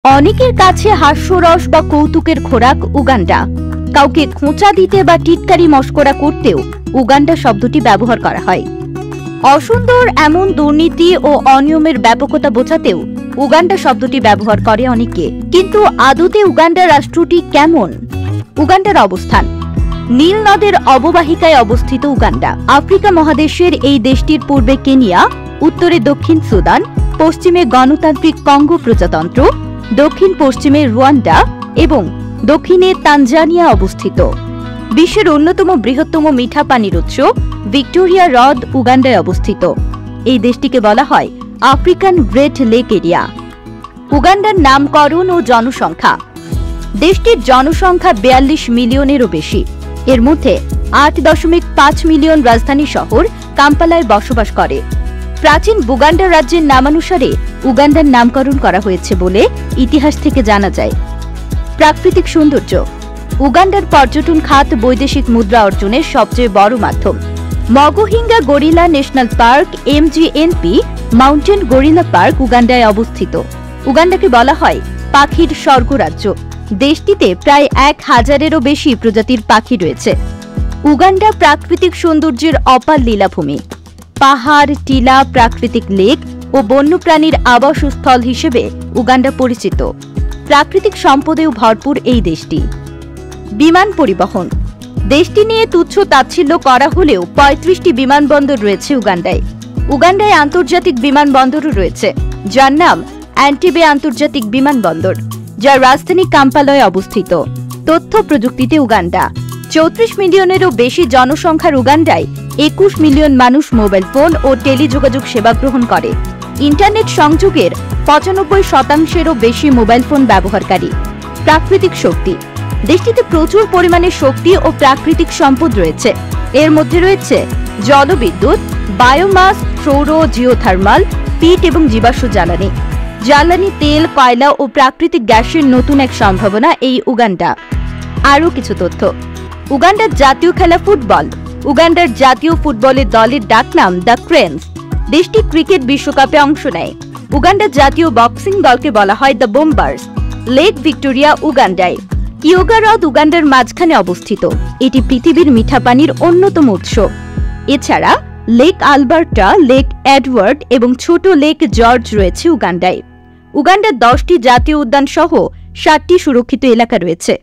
অনেকের কাছে হাস্যরস বা কৌতুকের খোরাক উগান্ডা। কাউকে খোঁচা দিতে বা টিটকারি মস্করা করতেও উগান্ডা শব্দটি ব্যবহার করা হয়। অসুন্দর এমন দুর্নীতি ও অনিয়মের ব্যাপকতা বোঝাতেও উগান্ডা শব্দটি ব্যবহার করে অনেকে। কিন্তু আদতে উগান্ডা রাষ্ট্রটি কেমন? উগান্ডার অবস্থান নীল নদের অববাহিকায় অবস্থিত উগান্ডা আফ্রিকা মহাদেশের এই দেশটির পূর্বে কেনিয়া, উত্তরে দক্ষিণ সুদান, পশ্চিমে গণতান্ত্রিক কঙ্গো প্রজাতন্ত্র, দক্ষিণ পশ্চিমে রুয়ান্ডা এবং দক্ষিণে তানজানিয়া অবস্থিত। বিশ্বের অন্যতম বৃহত্তম মিঠা পানির উৎস ভিক্টোরিয়া হ্রদ উগান্ডায় অবস্থিত। এই দেশটিকে বলা হয় আফ্রিকান গ্রেট লেক এরিয়া। উগান্ডার নামকরণ ও জনসংখ্যা। দেশটির জনসংখ্যা ৪২ মিলিয়নেরও বেশি। এর মধ্যে ৮.৫ মিলিয়ন রাজধানী শহর কাম্পালায় বসবাস করে। প্রাচীন বুগান্ডা রাজ্যের নামানুসারে উগান্ডার নামকরণ করা হয়েছে বলে ইতিহাস থেকে জানা যায়। প্রাকৃতিক সৌন্দর্য। উগান্ডার পর্যটন খাত বৈদেশিক মুদ্রা অর্জনের সবচেয়ে বড় মাধ্যম। Mgahinga gorilla national park MGNP mountain gorilla park উগান্ডায় অবস্থিত। উগান্ডাকে বলা হয় পাখির স্বর্গরাজ্য। দেশটিতে প্রায় ১,০০০-এরও বেশি প্রজাতির পাখি রয়েছে। উগান্ডা প্রাকৃতিক সৌন্দর্যের অপার লীলাভূমি। পাহাড়, টিলা, প্রাকৃতিক লেক ও বন্যপ্রাণীর আবাসস্থল হিসেবে উগান্ডা পরিচিত। প্রাকৃতিক সম্পদেও ভরপুর এই দেশটি। বিমান পরিবহন। দেশটি নিয়ে তুচ্ছ তাচ্ছিল্য করা হলেও ৩৫টি বিমানবন্দর রয়েছে উগান্ডায়। উগান্ডায় আন্তর্জাতিক বিমানবন্দরও রয়েছে, যার নাম অ্যান্টিবে আন্তর্জাতিক বিমানবন্দর, যার রাজধানী কাম্পালায় অবস্থিত। তথ্য প্রযুক্তিতে উগান্ডা। ৩৪ মিলিয়নেরও বেশি জনসংখ্যার উগান্ডায় ২১ মিলিয়ন মানুষ মোবাইল ফোন ও টেলিযোগাযোগ সেবা গ্রহণ করে। ইন্টারনেট সংযোগের ৯৫%-এরও বেশি মোবাইল ফোন ব্যবহারকারী। প্রাকৃতিক শক্তি। দেশটিতে প্রচুর পরিমাণে শক্তি ও প্রাকৃতিক সম্পদ রয়েছে। এর মধ্যে রয়েছে জলবিদ্যুৎ, বায়োমাস, সৌর, জিওথার্মাল, পিট এবং জীবাশ্ম জ্বালানি। জ্বালানি তেল, কয়লা ও প্রাকৃতিক গ্যাসের নতুন এক সম্ভাবনা এই উগান্ডা। আরও কিছু তথ্য। উগান্ডার জাতীয় খেলা ফুটবল। উগান্ডার জাতীয় ফুটবলের দলের ডাকনাম দ্য ক্রেনস। দেশটি ক্রিকেট বিশ্বকাপে অংশ নেয়। উগান্ডার জাতীয় বক্সিং দলকে বলা হয় দ্য বোম্বার্স। লেক ভিক্টোরিয়া উগান্ডায়। কিয়োগা হ্রদ উগান্ডার মাঝখানে অবস্থিত। এটি পৃথিবীর মিঠা পানির অন্যতম উৎস। এছাড়া লেক আলবার্টা, লেক এডওয়ার্ড এবং ছোট লেক জর্জ রয়েছে উগান্ডায়। উগান্ডার ১০টি জাতীয় উদ্যান সহ ৭টি সুরক্ষিত এলাকা রয়েছে।